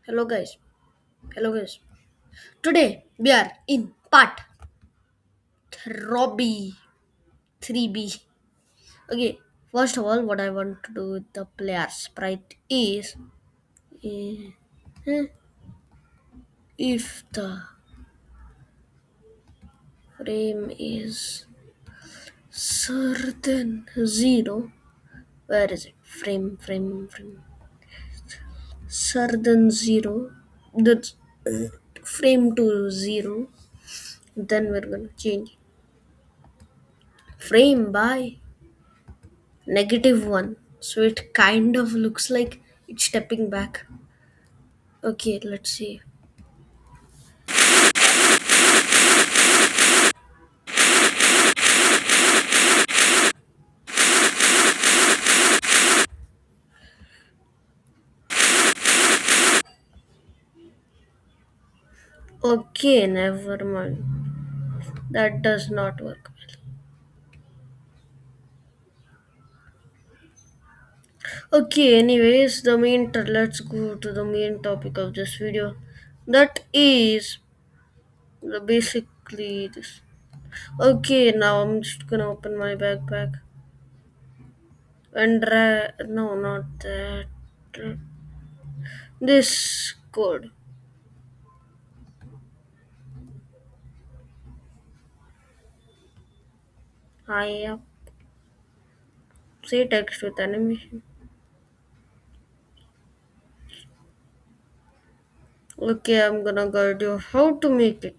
Hello guys. Hello guys. Today we are in part Robbie 3b. Okay. First of all, what I want to do with the player sprite is eh, eh, if the frame is certain zero, where is it? Frame. Certain zero. That's frame to zero. Then we're gonna change frame by -1, so it kind of looks like it's stepping back. Okay, let's see. Okay, never mind, that does not work well. Okay, anyways, let's go to the main topic of this video. That is basically this. Okay, now I'm just gonna open my backpack and no, not that, this code. I say text with animation. Okay, I'm gonna guide you how to make it.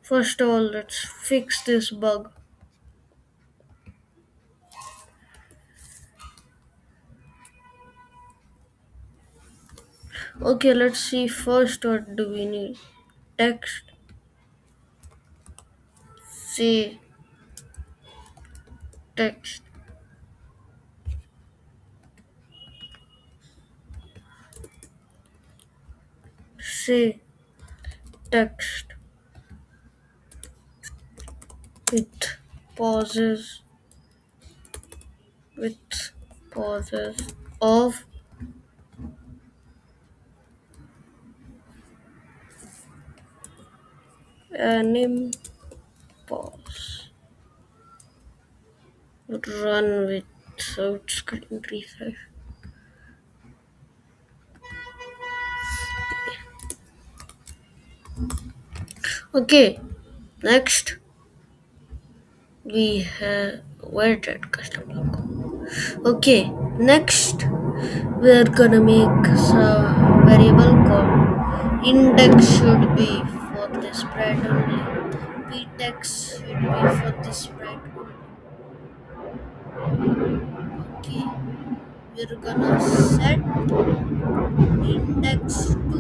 First of all, let's fix this bug. Okay, let's see first what do we need. Text, say text, say text with pauses, with pauses of anim pause. Run without screen refresh. Okay, next we have where did custom logo? Okay, next we're gonna make a variable called index should be for this spread only. Ptext should be for this spread only. Okay, we're gonna set index to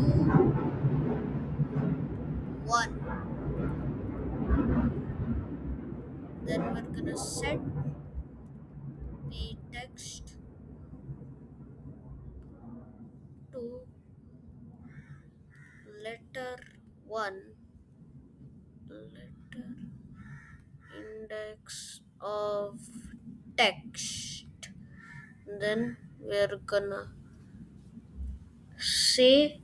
1. Then we're gonna set ptext to letter 1, letter index of text. Then we're gonna say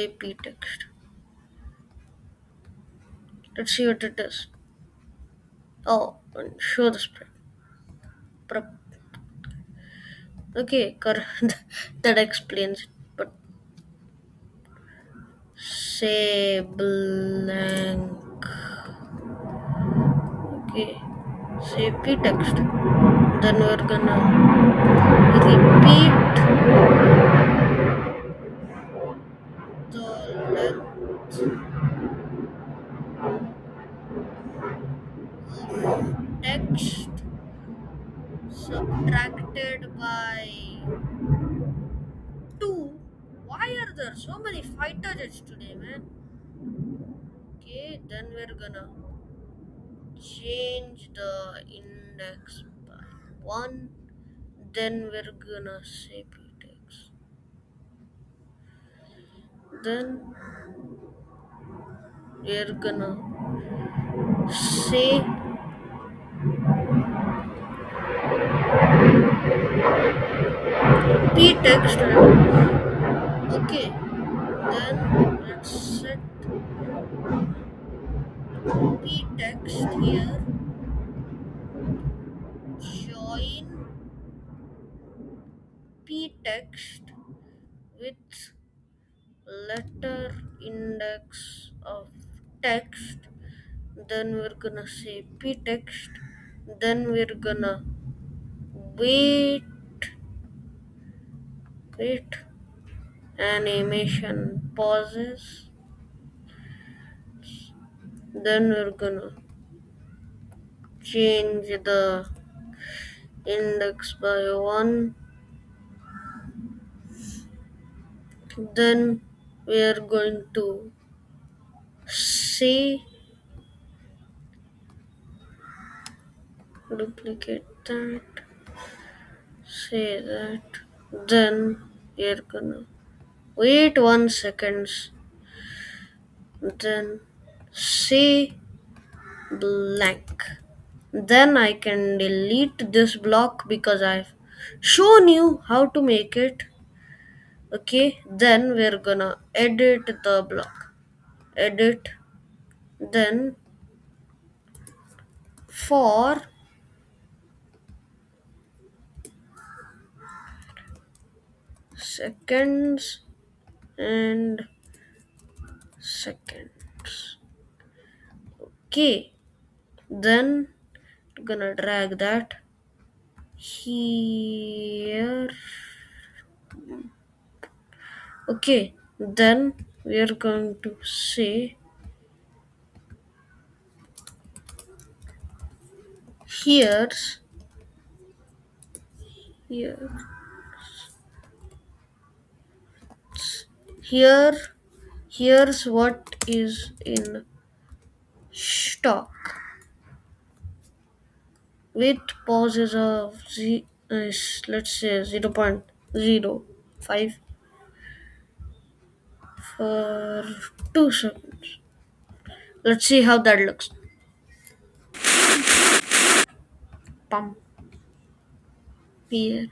ptext. Let's see what it is. Oh, and show the spread. Pro- Okay, that explains it. But say blank. Okay, say ptext. Then we're gonna repeat the length of text subtracted by 2. Why are there so many fighter jets today, man? Okay, then we're gonna change the index by 1. Then we're gonna say ptext. Then we're gonna say p text. Okay, then let's set p text here. Join p text with letter index of text. Then we're gonna say p text. Then we're gonna wait, wait. Animation pauses. Then we're gonna change the index by 1. Then we are going to say, duplicate that, say that. Then we are gonna wait 1 seconds. Then say blank. Then I can delete this block because I've shown you how to make it. Okay, then we're gonna edit the block. Edit. Then for seconds and seconds. Okay, then gonna drag that here. Okay, then we are going to say here's here here here's what is in stock with pauses of let's say 0.05 for 2 seconds. Let's see how that looks. Pump here.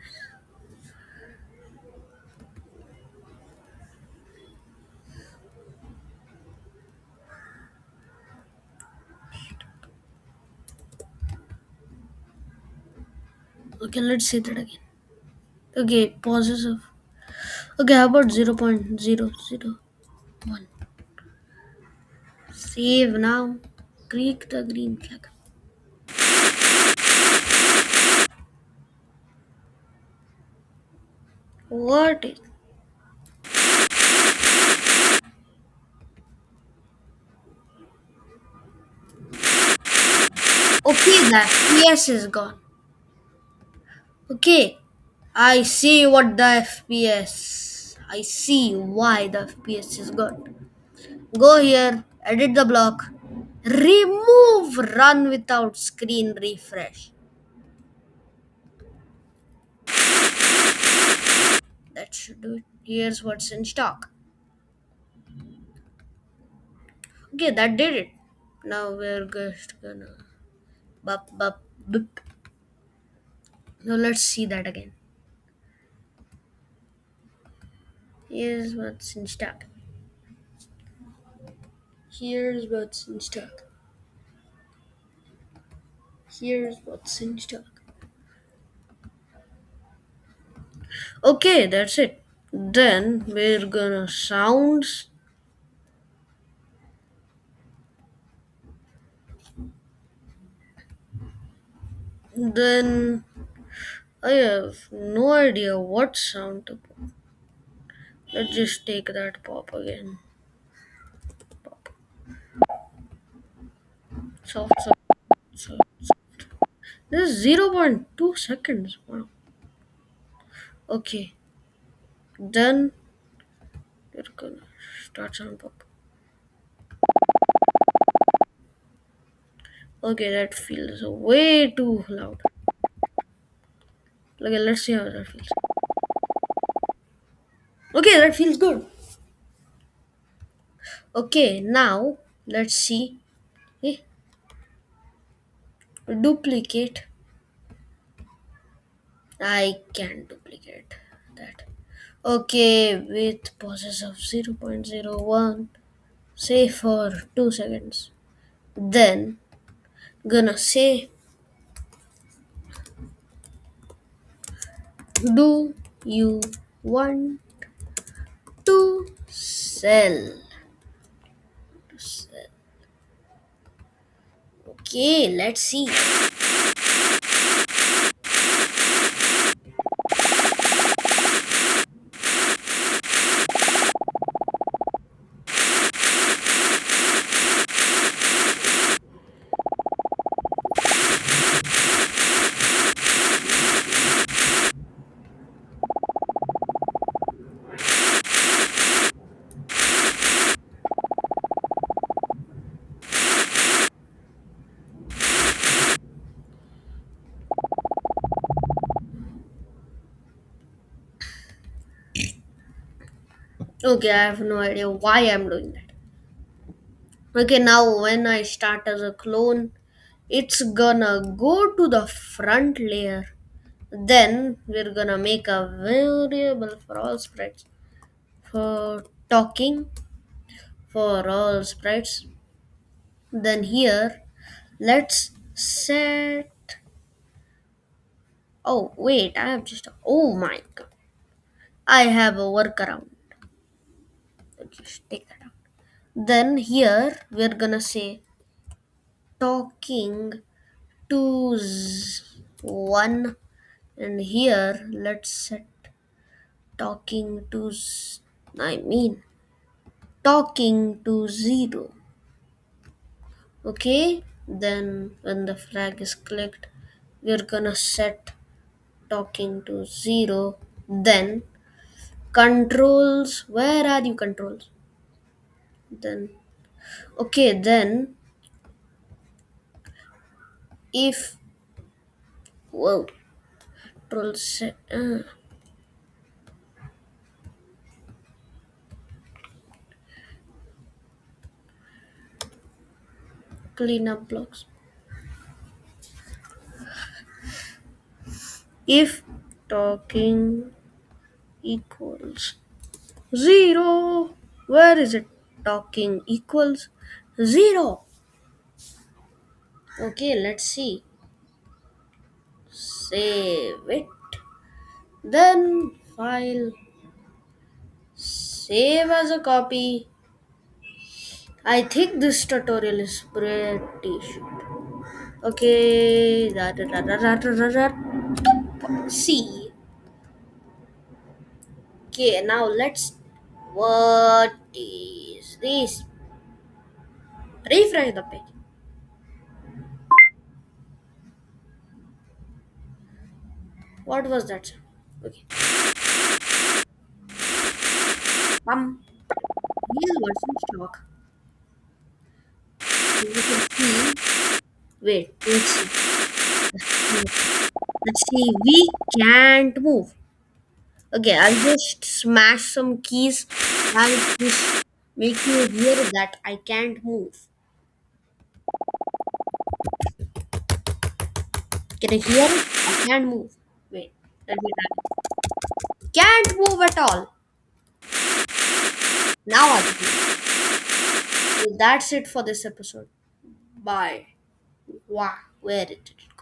Okay, let's see that again. Okay, pauses of. Okay, how about 0.001? Save now. Click the green flag. What is. Okay, the FPS is gone. Okay, I see what the FPS. I see why the FPS is gone. Go here, edit the block, remove run without screen refresh. That should do it. Here's what's in stock. Okay, that did it. Now we're just gonna bup bup bup. Now let's see that again. Here's what's in stock. Here's what's in stock. Here's what's in stock. Okay, that's it. Then we're gonna sounds. Then I have no idea what sound to put. Let's just take that pop again. Pop. Soft, soft, soft, soft. This is 0.2 seconds. Wow. Okay. Then we're gonna start sound pop. Okay, that feels way too loud. Okay, let's see how that feels. Okay, that feels good. Okay, now let's see. Eh, Duplicate. I can duplicate that. Okay, with process of 0.01, say for 2 seconds. Then gonna say, do you want to sell? To sell. Okay, let's see. Okay, I have no idea why I'm doing that. Okay, now when I start as a clone, it's gonna go to the front layer. Then we're gonna make a variable for all sprites for talking for all sprites. Then here, let's set. Oh, wait, I have just. Oh my god. I have a workaround. Let's just take that out. Then here, we're gonna say talking to 1. And here, let's set talking to. I mean, talking to 0. Okay, then when the flag is clicked, we're gonna set talking to 0. Then controls, where are you controls? Then okay, then if whoa, control set, clean up blocks. If talking equals 0, where is it? Talking equals 0. Okay, let's see. Save it. Then file, save as a copy. I think this tutorial is pretty short. Okay, see. Okay, now let's. What is this? Refresh the page. What was that sound? Okay. Real version stock. You can see. Wait, let's see. Let's see. We can't move. Okay, I'll just smash some keys. I'll just make you hear that I can't move. Can you hear it? I can't move. Wait, let me try. Can't move at all. Now I can. So that's it for this episode. Bye. Wow, where did it?